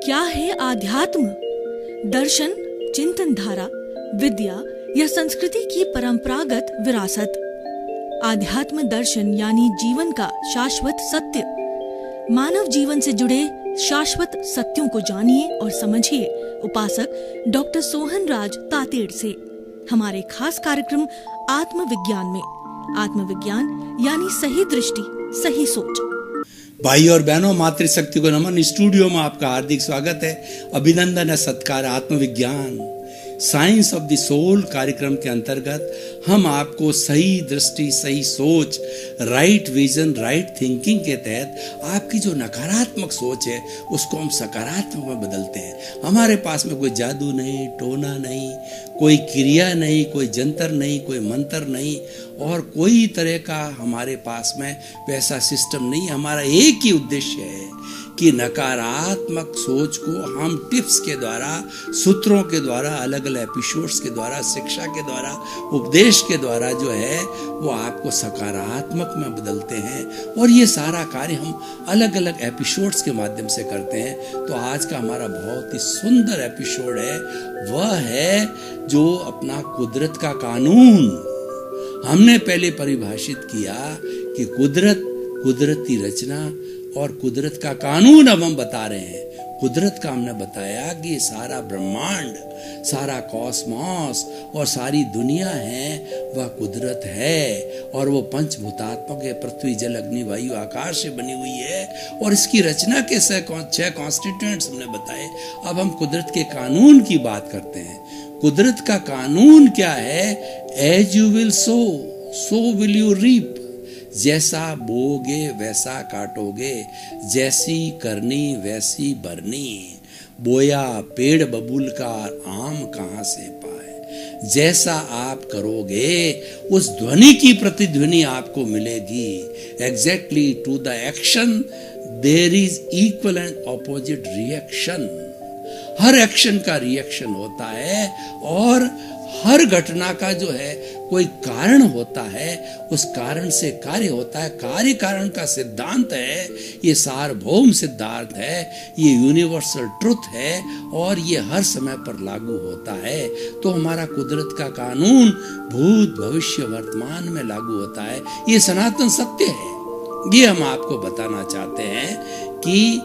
क्या है आध्यात्म? दर्शन, चिंतन धारा, विद्या या संस्कृति की परंपरागत विरासत। आध्यात्म दर्शन यानी जीवन का शाश्वत सत्य। मानव जीवन से जुड़े शाश्वत सत्यों को जानिए और समझिए उपासक डॉक्टर सोहनराज तातेड़ से हमारे खास कार्यक्रम आत्मविज्ञान में। आत्मविज्ञान यानी सही दृष्टि, सही सोच। भाई और बहनों, मातृशक्ति को नमन। स्टूडियो में आपका हार्दिक स्वागत है। अभिनंदन है, सत्कार। आत्मविज्ञान साइंस ऑफ द सोल कार्यक्रम के अंतर्गत हम आपको सही दृष्टि, सही सोच, राइट विजन, राइट थिंकिंग के तहत आपकी जो नकारात्मक सोच है उसको हम सकारात्मक में बदलते हैं। हमारे पास में कोई जादू नहीं, टोना नहीं, कोई क्रिया नहीं, कोई जंतर नहीं, कोई मंत्र नहीं और कोई तरह का हमारे पास में वैसा सिस्टम नहीं। हमारा एक ही उद्देश्य है कि नकारात्मक सोच को हम टिप्स के द्वारा, सूत्रों के द्वारा, अलग अलग एपिसोड्स के द्वारा, शिक्षा के द्वारा, उपदेश के द्वारा जो है वो आपको सकारात्मक में बदलते हैं। और ये सारा कार्य हम अलग अलग एपिसोड्स के माध्यम से करते हैं। तो आज का हमारा बहुत ही सुंदर एपिसोड है, वह है जो अपना कुदरत का कानून। हमने पहले परिभाषित किया कि कुदरत, कुदरती रचना और कुदरत का कानून अब हम बता रहे हैं। कुदरत का हमने बताया कि सारा ब्रह्मांड, सारा कॉस्मॉस और सारी दुनिया है वह कुदरत है और वो पंचभूतात्मक है, पृथ्वी, जल, अग्नि, वायु, आकाश से बनी हुई है और इसकी रचना के 6 कॉन्स्टिट्यूएंट्स हमने बताए। अब हम कुदरत के कानून की बात करते हैं। कुदरत का कानून क्या है? As you will sow, so will you reap. जैसा बोगे वैसा काटोगे, जैसी करनी वैसी भरनी। बोया पेड़ बबूल का, आम कहाँ से पाए। जैसा आप करोगे उस ध्वनि की प्रतिध्वनि आपको मिलेगी। Exactly to the action there is equal and opposite reaction. हर एक्शन का रिएक्शन होता है और हर घटना का जो है कोई कारण होता है, उस कारण से कार्य होता है। कार्य कारण का सिद्धांत है, ये सार्वभौम सिद्धांत है, ये यूनिवर्सल ट्रुथ है और ये हर समय पर लागू होता है। तो हमारा कुदरत का कानून भूत, भविष्य, वर्तमान में लागू होता है। ये सनातन सत्य है। ये हम आपको बताना चाहते हैं कि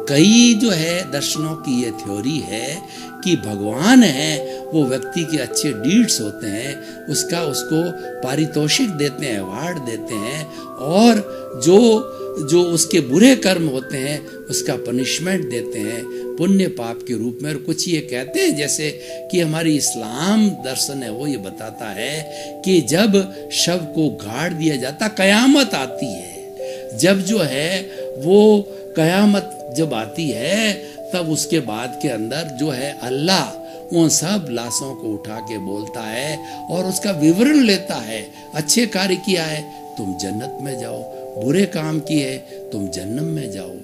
कई जो है दर्शनों की ये थ्योरी है कि भगवान है वो व्यक्ति के अच्छे डीड्स होते हैं, उसको पारितोषिक देते हैं, अवार्ड देते हैं और जो उसके बुरे कर्म होते हैं उसका पनिशमेंट देते हैं पुण्य पाप के रूप में। और कुछ ये कहते हैं जैसे कि हमारी इस्लाम दर्शन है वो ये बताता है कि जब शव को गाड़ दिया जाता, कयामत आती है। जब जो है वो कयामत जब आती है तब उसके बाद के अंदर जो है अल्लाह उन सब लाशों को उठा के बोलता है और उसका विवरण लेता है। अच्छे कार्य किया है तुम जन्नत में जाओ, बुरे काम किए तुम जहन्नम में जाओ।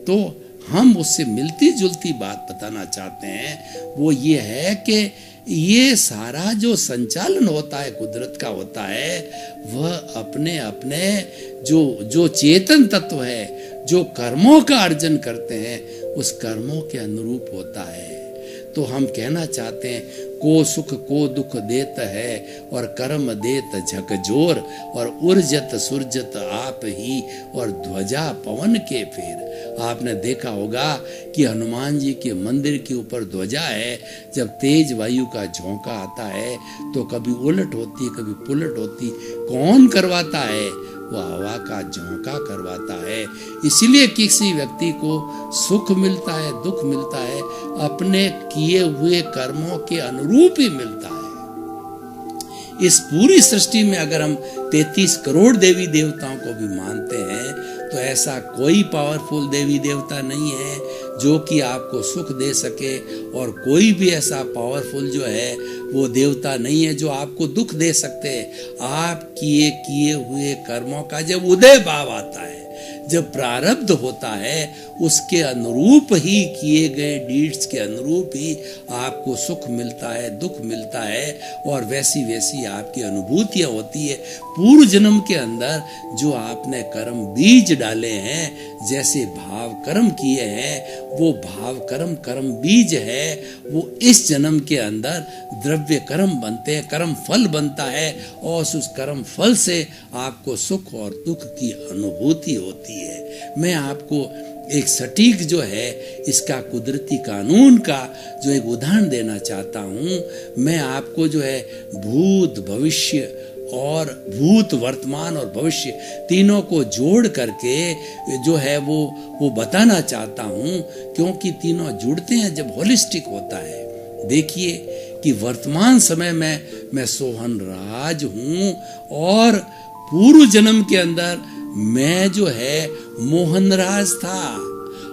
तो हम उससे मिलती जुलती बात बताना चाहते हैं, वो ये है कि ये सारा जो संचालन होता है कुदरत का होता है वह अपने अपने जो चेतन तत्व है, जो कर्मों का अर्जन करते हैं उस कर्मों के अनुरूप होता है। तो हम कहना चाहते हैं को सुख को दुख देत है और कर्म देत झकझोर और उर्जत सुरजत आप ही और ध्वजा पवन के फेर। आपने देखा होगा कि हनुमान जी के मंदिर के ऊपर ध्वजा है। जब तेज वायु का झोंका आता है तो कभी उलट होती, कभी पुलट होती। कौन करवाता है? वो हवा का झोंका करवाता है। इसीलिए किसी व्यक्ति को सुख मिलता है, दुख मिलता है, अपने किए हुए कर्मों के अनुरूप ही मिलता है। इस पूरी सृष्टि में अगर हम 33 करोड़ देवी देवताओं को भी मानते हैं तो ऐसा कोई पावरफुल देवी देवता नहीं है जो कि आपको सुख दे सके और कोई भी ऐसा पावरफुल जो है वो देवता नहीं है जो आपको दुख दे सकते। आप किए हुए कर्मों का जब उदय भाव आता है, जब प्रारब्ध होता है उसके अनुरूप ही किए गए डीड्स के अनुरूप ही आपको सुख मिलता है, दुख मिलता है, और वैसी वैसी आपकी अनुभूतियां होती है। पूर्व जन्म के अंदर जो आपने कर्म बीज डाले हैं, जैसे भाव कर्म किए हैं, वो भाव कर्म कर्म बीज है, वो इस जन्म के अंदर द्रव्य कर्म बनते हैं, कर्म फल बनता है, और उस कर्म फल से आपको सुख और दुख की अनुभूति होती है। मैं आपको एक सटीक जो है इसका कुदरती कानून का जो एक उदाहरण देना चाहता हूँ। मैं आपको जो है भूत भविष्य और भूत वर्तमान और भविष्य तीनों को जोड़ करके जो है वो बताना चाहता हूँ, क्योंकि तीनों जुड़ते हैं जब होलिस्टिक होता है। देखिए कि वर्तमान समय में मैं सोहन राज हूँ, और पूर्व जन्म के अंदर मैं जो है मोहन राज था,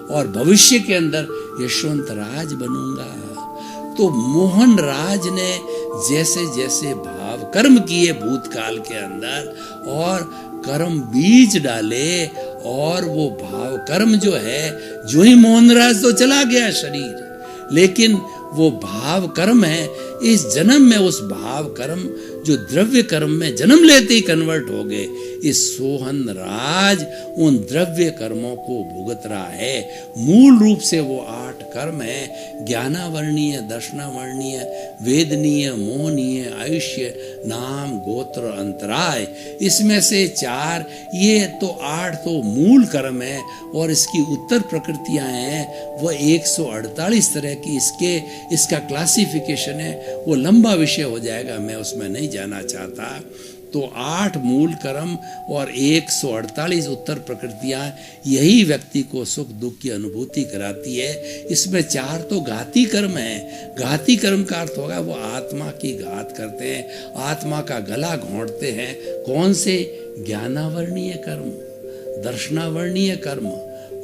और भविष्य के अंदर यशवंत राज बनूंगा। तो मोहन राज ने जैसे जैसे भाव कर्म किए भूतकाल के अंदर, और कर्म बीज डाले, और वो भाव कर्म जो है, जो ही मोहन राज तो चला गया शरीर, लेकिन वो भाव कर्म है इस जन्म में, उस भाव कर्म जो द्रव्य कर्म में जन्म लेते ही कन्वर्ट हो गए, इस सोहन राज उन द्रव्य कर्मों को भुगत रहा है। मूल रूप से वो 8 कर्म है, ज्ञानावर्णीय, दर्शनावर्णीय, वेदनीय, मोहनीय, आयुष्य, नाम, गोत्र, अंतराय। इसमें से 4 ये तो 8 तो मूल कर्म है, और इसकी उत्तर प्रकृतियां हैं वो 148 तरह की। इसका क्लासिफिकेशन है, वो लंबा विषय हो जाएगा, मैं उसमें नहीं जाना चाहता। तो 8 मूल कर्म और 148 उत्तर प्रकृतियां, यही व्यक्ति को सुख दुख की अनुभूति कराती है। इसमें 4 तो घाती कर्म है। घाती कर्म का अर्थ होगा वो आत्मा की घात करते हैं, आत्मा का गला घोंटते हैं। कौन से? ज्ञानावर्णीय कर्म, दर्शनावर्णीय कर्म,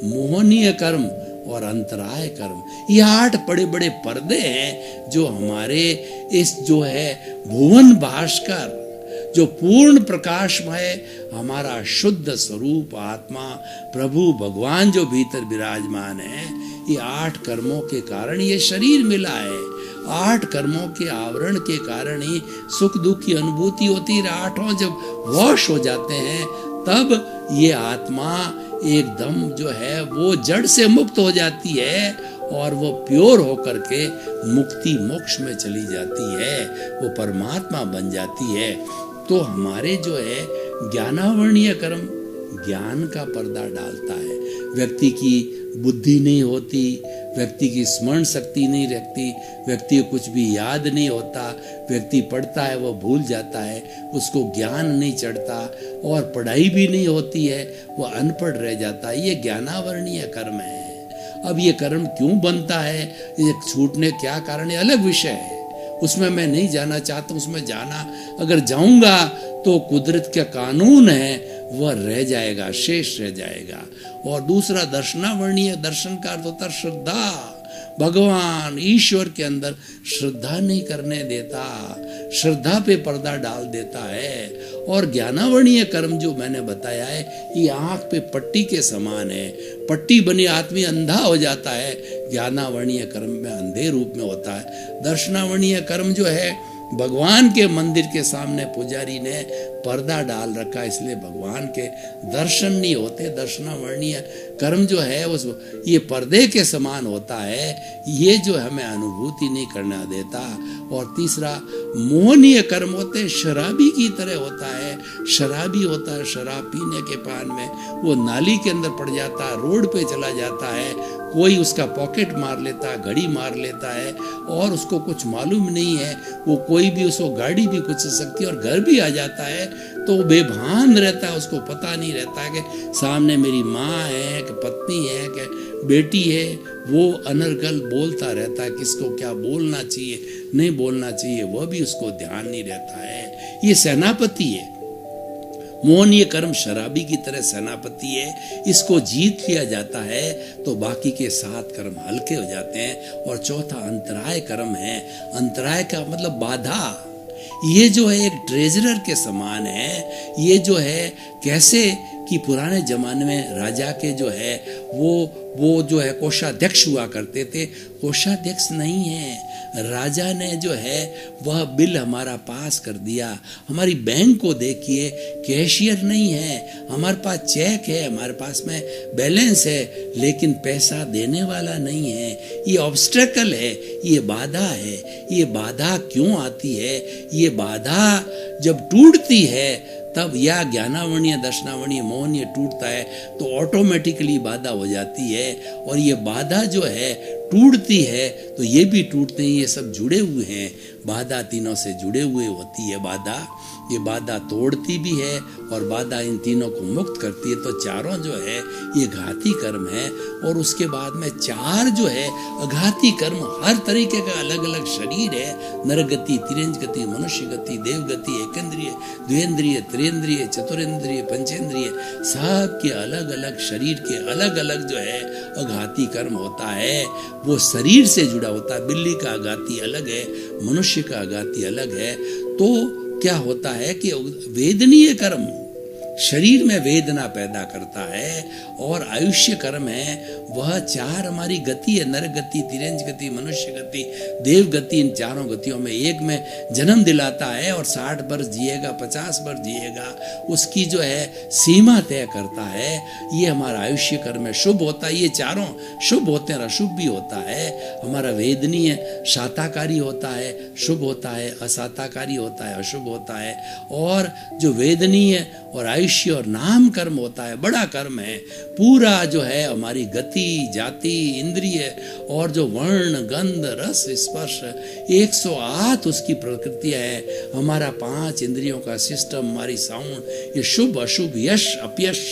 मोहनीय कर्म और अंतराय कर्म। ये 8 बड़े बड़े पर्दे हैं जो हमारे इस जो है भुवन भास्कर, जो पूर्ण प्रकाशमय हमारा शुद्ध स्वरूप आत्मा प्रभु भगवान जो भीतर विराजमान है, ये 8 कर्मों के कारण ये शरीर मिला है। 8 कर्मों के आवरण के कारण ही सुख दुख की अनुभूति होती है। 8 जब वॉश हो जाते हैं तब ये आत्मा एकदम जो है वो जड़ से मुक्त हो जाती है, और वो प्योर होकर के मुक्ति मोक्ष में चली जाती है, वो परमात्मा बन जाती है। तो हमारे जो है ज्ञानावर्णीय कर्म ज्ञान का पर्दा डालता है। व्यक्ति की बुद्धि नहीं होती, व्यक्ति की स्मरण शक्ति नहीं रहती, व्यक्ति को कुछ भी याद नहीं होता, व्यक्ति पढ़ता है वो भूल जाता है, उसको ज्ञान नहीं चढ़ता, और पढ़ाई भी नहीं होती है, वो अनपढ़ रह जाता है। ये ज्ञानावर्णीय कर्म है। अब ये कर्म क्यों बनता है, ये छूटने क्या कारण है, अलग विषय है, उसमें मैं नहीं जाना चाहता। उसमें जाना अगर जाऊंगा तो कुदरत का कानून है वह रह जाएगा, शेष रह जाएगा। और दूसरा दर्शनावर्णीय, दर्शन का अर्थ होता है श्रद्धा। भगवान ईश्वर के अंदर श्रद्धा नहीं करने देता, श्रद्धा पे पर्दा डाल देता है। और ज्ञानावर्णीय कर्म जो मैंने बताया है, ये आंख पे पट्टी के समान है। पट्टी बनी आदमी अंधा हो जाता है, ज्ञानावर्णीय कर्म में अंधे रूप में होता है। दर्शनावर्णीय कर्म जो है, भगवान के मंदिर के सामने पुजारी ने पर्दा डाल रखा, इसलिए भगवान के दर्शन नहीं होते। दर्शनावर्णीय कर्म जो है उस ये पर्दे के समान होता है, ये जो हमें अनुभूति नहीं करना देता। और तीसरा मोहनीय कर्म होते हैं, शराबी की तरह होता है। शराबी होता है, शराब पीने के पान में वो नाली के अंदर पड़ जाता है, रोड पे चला जाता है, कोई उसका पॉकेट मार लेता है, घड़ी मार लेता है, और उसको कुछ मालूम नहीं है, वो कोई भी उसको गाड़ी भी कुछ सकती है और घर भी आ जाता है, तो बेभान रहता है, उसको पता नहीं रहता है कि सामने मेरी माँ है कि पत्नी है कि बेटी है। वो अनर्गल बोलता रहता है, किसको क्या बोलना चाहिए नहीं बोलना चाहिए वह भी उसको ध्यान नहीं रहता है। ये सेनापति है। मोहनीय कर्म शराबी की तरह सेनापति है, इसको जीत लिया जाता है तो बाकी के 7 कर्म हल्के हो जाते हैं। और चौथा अंतराय कर्म है। अंतराय का मतलब बाधा। ये जो है एक ट्रेजरर के समान है। ये जो है कैसे कि पुराने जमाने में राजा के जो है वो जो है कोषाध्यक्ष हुआ करते थे। कोषाध्यक्ष नहीं है, राजा ने जो है वह बिल हमारा पास कर दिया। हमारी बैंक को देखिए, कैशियर नहीं है, हमारे पास चेक है, हमारे पास में बैलेंस है, लेकिन पैसा देने वाला नहीं है। ये ऑब्स्टेकल है, ये बाधा है। ये बाधा क्यों आती है? ये बाधा जब टूटती है तब या ज्ञानावरणीय दर्शनावरणीय मोहनीय टूटता है तो ऑटोमेटिकली बाधा हो जाती है। और ये बाधा जो है टूटती है तो ये भी टूटते हैं, ये सब जुड़े हुए हैं। बाधा तीनों से जुड़े हुए होती है बाधा। ये बाधा तोड़ती भी है और बाधा इन तीनों को मुक्त करती है। तो चारों जो है ये घाती कर्म है। और उसके बाद में चार जो है अघाती कर्म, हर तरीके का अलग अलग शरीर है। नरगति, तिरंज गति, मनुष्य गति, देव गति, एकेंद्रिय, द्विंद्रिय, त्रिंद्रिय, चतुरेंद्रिय, पंचेंद्रिय, सब के अलग अलग शरीर के अलग अलग जो है अघाती कर्म होता है। वो शरीर से जुड़ा होता है। बिल्ली का अघाती अलग है, मनुष्य का अघाती अलग है। तो क्या होता है कि वेदनीय कर्म शरीर में वेदना पैदा करता है और आयुष्य कर्म है वह चार हमारी गति है। नर गति, तिरंज गति, मनुष्य गति, देव गति। इन चारों गतियों में एक में जन्म दिलाता है और 60 वर्ष जिएगा, 50 वर्ष जिएगा, उसकी जो है सीमा तय करता है। ये हमारा आयुष्य कर्म है। शुभ होता है, ये चारों शुभ होते हैं, अशुभ भी होता है। हमारा वेदनीय शाताकारी होता है, शुभ होता है, अशाताकारी होता है, अशुभ होता है। और जो वेदनीय और आयुष्य और नाम कर्म होता है, बड़ा कर्म है। पूरा जो है हमारी गति, जाति, इंद्रिय और जो वर्ण, गंध, रस, स्पर्श 108 उसकी प्रकृति है। हमारा 5 इंद्रियों का सिस्टम, हमारी साउंड, ये शुभ अशुभ, यश अपयश,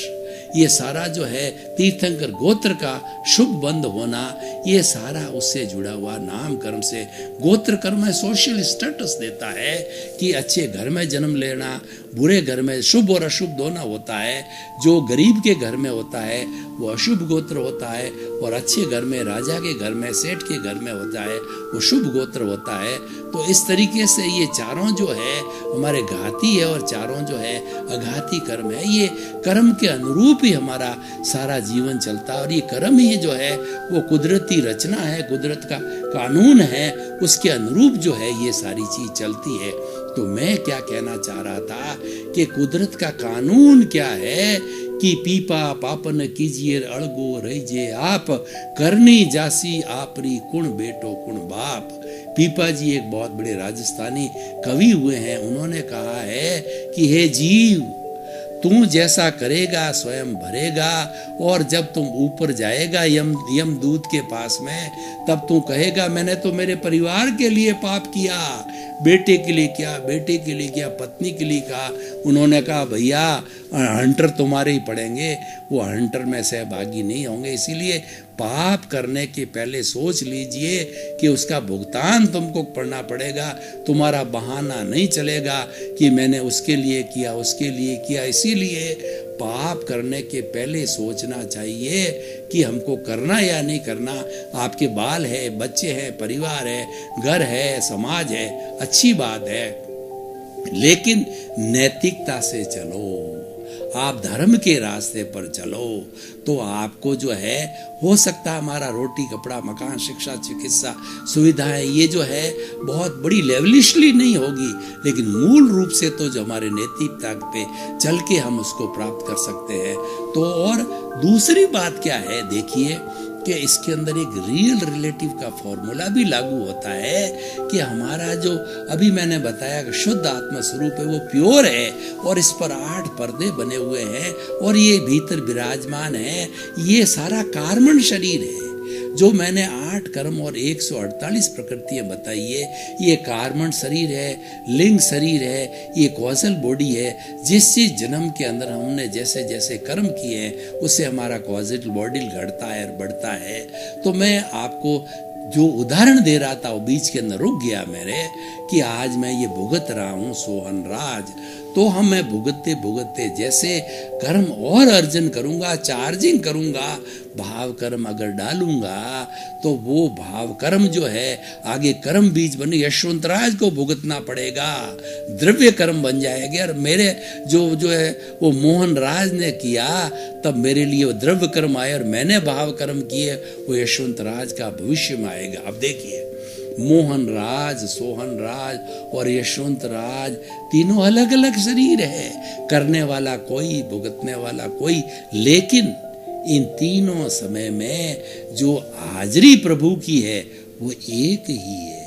ये सारा जो है तीर्थंकर गोत्र का शुभ बंद होना, ये सारा उससे जुड़ा हुआ नाम कर्म से। गोत्र कर्म सोशल स्टेटस देता है कि अच्छे घर में जन्म लेना, बुरे घर में, शुभ और अशुभ दोनों होता है। जो गरीब के घर में होता है वो अशुभ गोत्र होता है और अच्छे घर में, राजा के घर में, सेठ के घर में होता है वो शुभ गोत्र होता है। तो इस तरीके से ये चारों जो है हमारे घाती है और चारों जो है अघाती कर्म है। ये कर्म के अनुरूप ही हमारा सारा जीवन चलता है। और ये कर्म ही जो है वो कुदरती रचना है, कुदरत का कानून है, उसके अनुरूप जो है ये सारी चीज चलती है। तो मैं क्या कहना चाह रहा था कि कुदरत का कानून क्या है कि पीपा पापन कीजिए अड़गो रहीजे आप, करनी जासी आपरी कुण बेटो कुण बाप। पीपा जी एक बहुत बड़े राजस्थानी कवि हुए हैं। उन्होंने कहा है कि हे जीव, तू जैसा करेगा स्वयं भरेगा, और जब तुम ऊपर जाएगा यम दूत के पास में, तब तू कहेगा मैंने तो मेरे परिवार के लिए पाप किया, बेटे के लिए किया, बेटे के लिए किया, पत्नी के लिए कहा। उन्होंने कहा भैया हंटर तुम्हारे ही पड़ेंगे, वो हंटर में सहभागी नहीं होंगे। इसीलिए पाप करने के पहले सोच लीजिए कि उसका भुगतान तुमको पड़ना पड़ेगा। तुम्हारा बहाना नहीं चलेगा कि मैंने उसके लिए किया, उसके लिए किया। इसीलिए पाप करने के पहले सोचना चाहिए कि हमको करना या नहीं करना। आपके बाल है, बच्चे हैं, परिवार है, घर है, समाज है, अच्छी बात है, लेकिन नैतिकता से चलो, आप धर्म के रास्ते पर चलो तो आपको जो है हो सकता है हमारा रोटी कपड़ा मकान शिक्षा चिकित्सा सुविधाएं ये जो है बहुत बड़ी लेवलिशली नहीं होगी, लेकिन मूल रूप से तो जो हमारे नैतिकता पे चल के हम उसको प्राप्त कर सकते हैं। तो और दूसरी बात क्या है, देखिए कि इसके अंदर एक रियल रिलेटिव का फॉर्मूला भी लागू होता है कि हमारा जो अभी मैंने बताया कि शुद्ध आत्मा स्वरूप है वो प्योर है और इस पर 8 पर्दे बने हुए हैं और ये भीतर विराजमान है। ये सारा कार्बन शरीर है जो मैंने 8 कर्म और 148 प्रकृतियां बताई है। ये कार्बन शरीर है, लिंग शरीर है, ये कॉजल बॉडी है। जिस जन्म के अंदर हमने जैसे जैसे कर्म किए हैं उससे हमारा कॉजल बॉडी घटता है और बढ़ता है। तो मैं आपको जो उदाहरण दे रहा था वो बीच के अंदर रुक गया मेरे कि आज मैं ये भुगत रहा हूँ सोहन राज। तो हम मैं भुगतते भुगतते जैसे कर्म और अर्जन करूंगा, चार्जिंग करूंगा, भाव कर्म अगर डालूंगा तो वो भाव कर्म जो है आगे कर्म बीज बने यशवंतराज को भुगतना पड़ेगा, द्रव्य कर्म बन जाएंगे। और मेरे जो है वो मोहन राज ने किया, तब मेरे लिए वो द्रव्य कर्म आए और मैंने भाव कर्म किए, वो यशवंतराज का भविष्य में आएगा। अब देखिए, मोहन राज, सोहन राज और यशवंत राज तीनों अलग अलग शरीर है, करने वाला कोई, भुगतने वाला कोई, लेकिन इन तीनों समय में जो हाजिरी प्रभु की है वो एक ही है।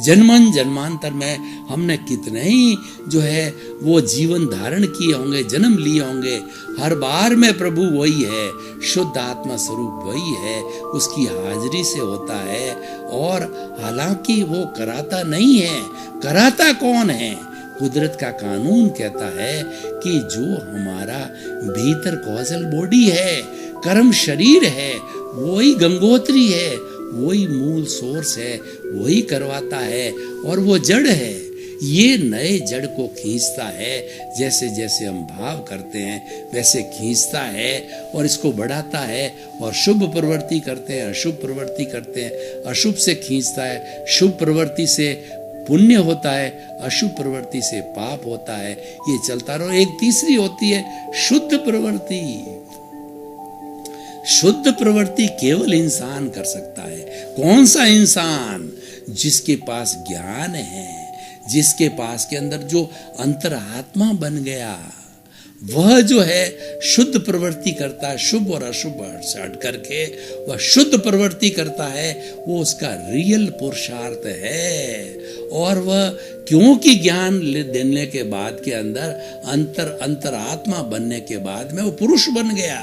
जन्मन जन्मांतर में हमने कितने ही जो है वो जीवन धारण किए होंगे, जन्म लिए होंगे, हर बार में प्रभु वही है, शुद्ध आत्मा स्वरूप वही है, उसकी हाजिरी से होता है। और हालांकि वो कराता नहीं है, कराता कौन है? कुदरत का कानून कहता है कि जो हमारा भीतर कॉजल बॉडी है, कर्म शरीर है, वही गंगोत्री है, वही मूल सोर्स है, वही करवाता है, और वो जड़ है। ये नए जड़ को खींचता है, जैसे जैसे हम भाव करते हैं वैसे खींचता है और इसको बढ़ाता है। और शुभ प्रवृत्ति करते हैं, अशुभ प्रवृत्ति करते हैं, अशुभ से खींचता है, शुभ प्रवृत्ति से पुण्य होता है, अशुभ प्रवृत्ति से पाप होता है। ये चलता रहो। एक तीसरी होती है शुद्ध प्रवृत्ति। शुद्ध प्रवृत्ति केवल इंसान कर सकता है। कौन सा इंसान? जिसके पास ज्ञान है, जिसके पास के अंदर जो अंतरात्मा बन गया, वह जो है शुद्ध प्रवृत्ति करता है। शुभ और अशुभ से हट करके वह शुद्ध प्रवृत्ति करता है, वो उसका रियल पुरुषार्थ है। और वह क्योंकि ज्ञान देने के बाद के अंदर अंतरात्मा बनने के बाद में वो पुरुष बन गया।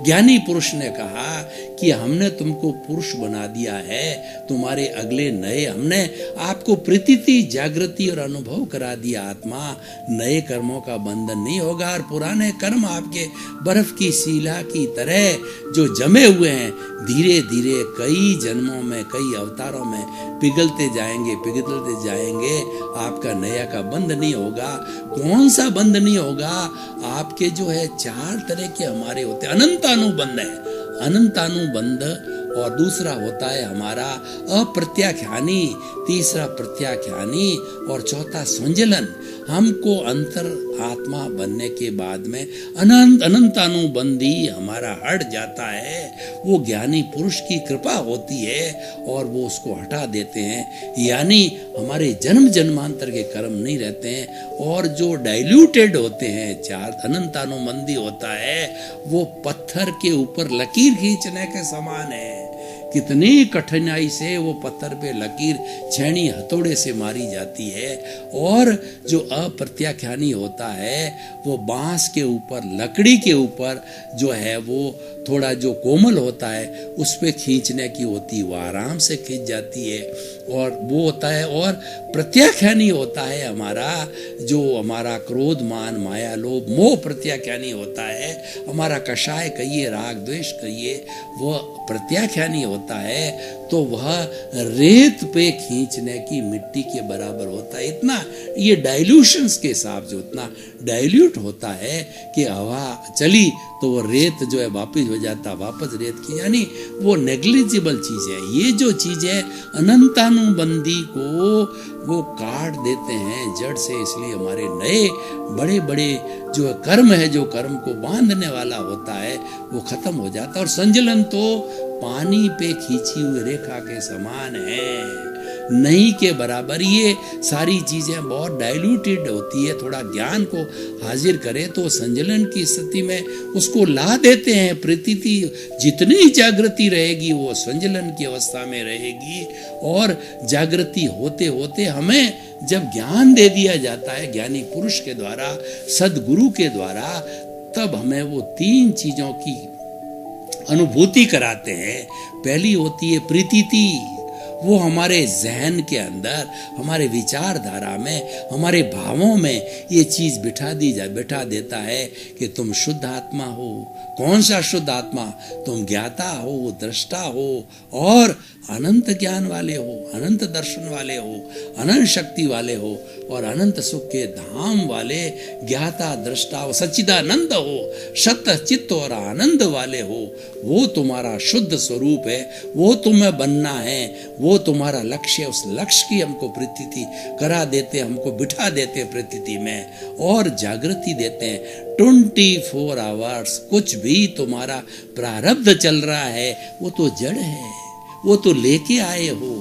ज्ञानी पुरुष ने कहा कि हमने तुमको पुरुष बना दिया है, तुम्हारे अगले नए हमने आपको प्रतीति, जागृति और अनुभव करा दिया। आत्मा नए कर्मों का बंधन नहीं होगा, और पुराने कर्म आपके बर्फ की शिला की तरह जो जमे हुए हैं, धीरे धीरे कई जन्मों में, कई अवतारों में पिघलते जाएंगे, पिघलते जाएंगे। आपका नया का बंध नहीं होगा। कौन सा बंध नहीं होगा? आपके जो है 4 तरह के हमारे होते हैं। अनंतानुबंध है, अनंतानुबंध, और दूसरा होता है हमारा अप्रत्याख्यानी, तीसरा प्रत्याख्यानी, और चौथा संजलन। हमको अंतर आत्मा बनने के बाद में अनंतानुबंधी हमारा हट जाता है। वो ज्ञानी पुरुष की कृपा होती है और वो उसको हटा देते हैं। यानी हमारे जन्म जन्मांतर के कर्म नहीं रहते हैं, और जो डाइल्यूटेड होते हैं, 4 अनंतानुबंधी होता है, वो पत्थर के ऊपर लकीर खींचने के समान है। कितनी कठिनाई से वो पत्थर पे लकीर छेनी हथौड़े से मारी जाती है। और जो अप्रत्याख्यानी होता है वो बांस के ऊपर, लकड़ी के ऊपर जो है वो थोड़ा जो कोमल होता है उस पे खींचने की होती, वो आराम से खींच जाती है, और वो होता है। और प्रत्याख्यानी होता है हमारा जो हमारा क्रोध, मान, माया, लोभ, मोह प्रत्याख्यानी होता है। हमारा कषाय कहिए, राग द्वेष कहिए, वह प्रत्याख्यानी होता है। तो वह रेत पे खींचने की मिट्टी के बराबर होता है। इतना ये डाइल्यूशंस के हिसाब से उतना डाइल्यूट होता है कि हवा चली तो वो रेत जो है वापस हो जाता, वापस रेत की, यानी वो नेग्लिजिबल चीज है। ये जो चीज है अनंतानुबंधी को वो काट देते हैं जड़ से। इसलिए हमारे नए बड़े बड़े जो कर्म है, जो कर्म को बांधने वाला होता है, वो खत्म हो जाता है। और संजलन तो पानी पे खींची हुई रेखा के समान है, नहीं के बराबर। ये सारी चीजें बहुत डाइल्यूटेड होती है। थोड़ा ज्ञान को हाजिर करें तो संजलन की स्थिति में उसको ला देते हैं। प्रतीति जितनी जागृति रहेगी वो संजलन की अवस्था में रहेगी, और जागृति होते होते हमें जब ज्ञान दे दिया जाता है ज्ञानी पुरुष के द्वारा, सदगुरु के द्वारा, तब हमें वो 3 चीजों की अनुभूति कराते हैं। पहली होती है प्रतीति, वो हमारे जहन के अंदर, हमारे विचारधारा में, हमारे भावों में ये चीज बिठा देता है कि तुम शुद्ध आत्मा हो। कौन सा शुद्ध आत्मा? तुम ज्ञाता हो, दृष्टा हो और अनंत ज्ञान वाले हो, अनंत दर्शन वाले हो, अनंत शक्ति वाले हो और अनंत सुख के धाम वाले ज्ञाता, दृष्टा और सच्चिदानंद हो, सत्य चित्त और आनंद वाले हो। वो तुम्हारा शुद्ध स्वरूप है, वो तुम्हें बनना है, वो तुम्हारा लक्ष्य है। उस लक्ष्य की हमको प्रतीति करा देते, हमको बिठा देते प्रतीति में और जागृति देते हैं। 24 आवर्स कुछ भी तुम्हारा प्रारब्ध चल रहा है वो तो जड़ है, वो तो लेके आए हो,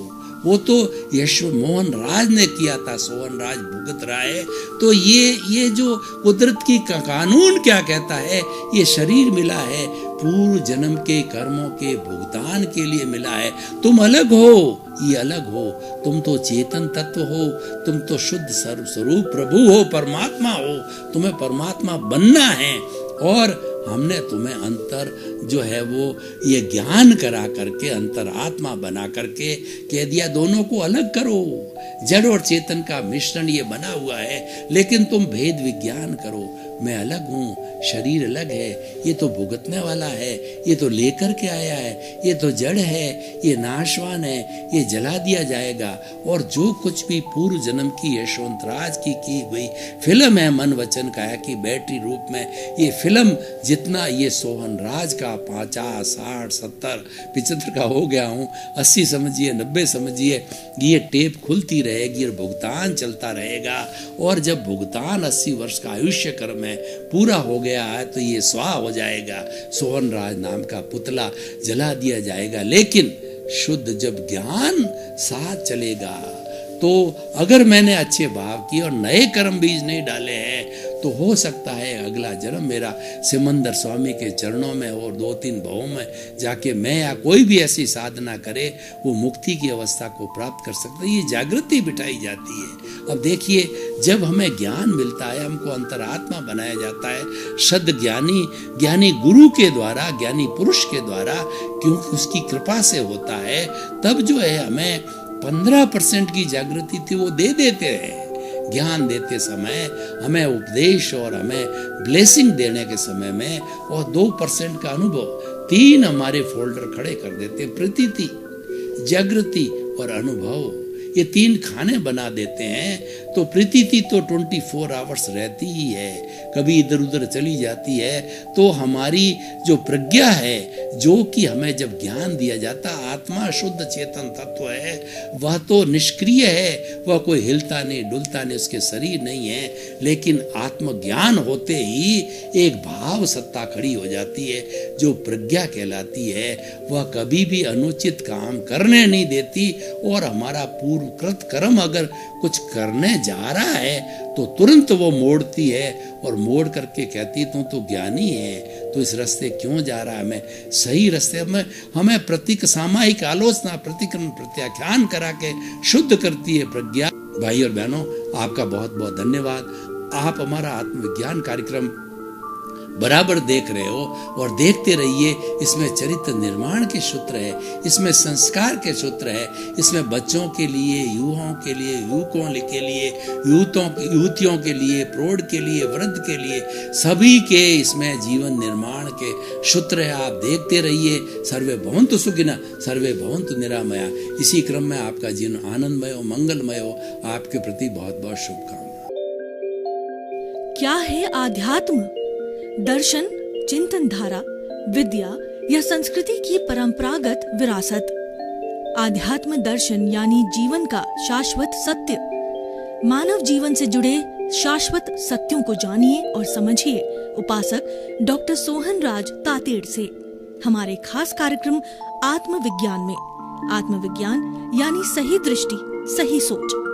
वो तो यशव मोहन राज ने किया था, सोहन राज भुगत रहा है। तो ये जो कुदरत की कानून क्या कहता है, ये शरीर मिला है पूर्व जन्म के कर्मों के भुगतान के लिए मिला है। तुम अलग हो, ये अलग हो, तुम तो चेतन तत्व हो, तुम तो शुद्ध स्वरूप प्रभु हो, परमात्मा हो, तुम्हें परमात्मा बनना है। और हमने तुम्हें अंतर जो है वो ये ज्ञान करा करके अंतर आत्मा बना करके कह दिया दोनों को अलग करो। जड़ और चेतन का मिश्रण ये बना हुआ है, लेकिन तुम भेद विज्ञान करो। मैं अलग हूँ, शरीर अलग है, ये तो भुगतने वाला है, ये तो लेकर के आया है, ये तो जड़ है, ये नाशवान है, ये जला दिया जाएगा। और जो कुछ भी पूर्व जन्म की यशवंत राज की हुई फिल्म है मन वचन काया की बैटरी रूप में, ये फिल्म जितना ये सोहन राज का 50, 60, 70, 75 का हो गया हूँ, 80 समझिए, 90 समझिए, ये टेप खुलती रहेगी और भुगतान चलता रहेगा। और जब भुगतान 80 वर्ष का आयुष्य कर्म है पूरा हो गया है तो ये स्वाह हो जाएगा, सोहन राज नाम का पुतला जला दिया जाएगा। लेकिन शुद्ध जब ज्ञान साथ चलेगा तो अगर मैंने अच्छे भाव किए और नए कर्म बीज नहीं डाले हैं तो हो सकता है अगला जन्म मेरा सिमंदर स्वामी के चरणों में और 2-3 भावों में जाके मैं या कोई भी ऐसी साधना करे वो मुक्ति की अवस्था को प्राप्त कर सकता है। ये जागृति बिठाई जाती है। अब देखिए, जब हमें ज्ञान मिलता है, हमको अंतरात्मा बनाया जाता है सद ज्ञानी गुरु के द्वारा, ज्ञानी पुरुष के द्वारा, क्योंकि उसकी कृपा से होता है, तब जो है हमें 15% की जागृति थी वो दे देते हैं। ज्ञान देते समय हमें उपदेश और हमें ब्लेसिंग देने के समय में, और 2% का अनुभव, 3 हमारे फोल्डर खड़े कर देते हैं। प्रतीति, जागृति और अनुभव, ये 3 खाने बना देते हैं। तो प्रतीति तो 24 आवर्स रहती ही है, कभी इधर उधर चली जाती है। तो हमारी जो प्रज्ञा है, जो कि हमें जब ज्ञान दिया जाता, आत्मा शुद्ध चेतन तत्व है, वह तो निष्क्रिय है, वह कोई हिलता नहीं डुलता नहीं, उसके शरीर नहीं है। लेकिन आत्मज्ञान होते ही एक भाव सत्ता खड़ी हो जाती है जो प्रज्ञा कहलाती है। वह कभी भी अनुचित काम करने नहीं देती और हमारा पूर्वकृत कर्म अगर कुछ करने जा रहा है तो तुरंत वो मोड़ती है और मोड़ करके कहती तू तो ज्ञानी है, तो इस रास्ते क्यों जा रहा है, हमें सही रास्ते में हमें प्रतीक सामायिक आलोचना प्रतिक्रमण प्रत्याख्यान करा के शुद्ध करती है प्रज्ञा। भाई और बहनों, आपका बहुत बहुत धन्यवाद। आप हमारा आत्मविज्ञान कार्यक्रम बराबर देख रहे हो और देखते रहिए। इसमें चरित्र निर्माण के सूत्र है, इसमें संस्कार के सूत्र है, इसमें बच्चों के लिए, युवाओं के लिए, युवकों के लिए, युवतियों के लिए, प्रौढ़ के लिए, वृद्ध के लिए, सभी के इसमें जीवन निर्माण के सूत्र है। आप देखते रहिए। सर्वे भवन्तु सुखिनः, सर्वे भवन्तु निरामया। इसी क्रम में आपका जीवन आनंदमय हो, मंगलमय हो। आपके प्रति बहुत बहुत शुभकामनाएं। क्या है आध्यात्म? दर्शन, चिंतन धारा, विद्या या संस्कृति की परंपरागत विरासत। आध्यात्म दर्शन यानी जीवन का शाश्वत सत्य। मानव जीवन से जुड़े शाश्वत सत्यों को जानिए और समझिए उपासक डॉक्टर सोहन राज तातेड़ से हमारे खास कार्यक्रम आत्मविज्ञान में। आत्मविज्ञान यानी सही दृष्टि, सही सोच।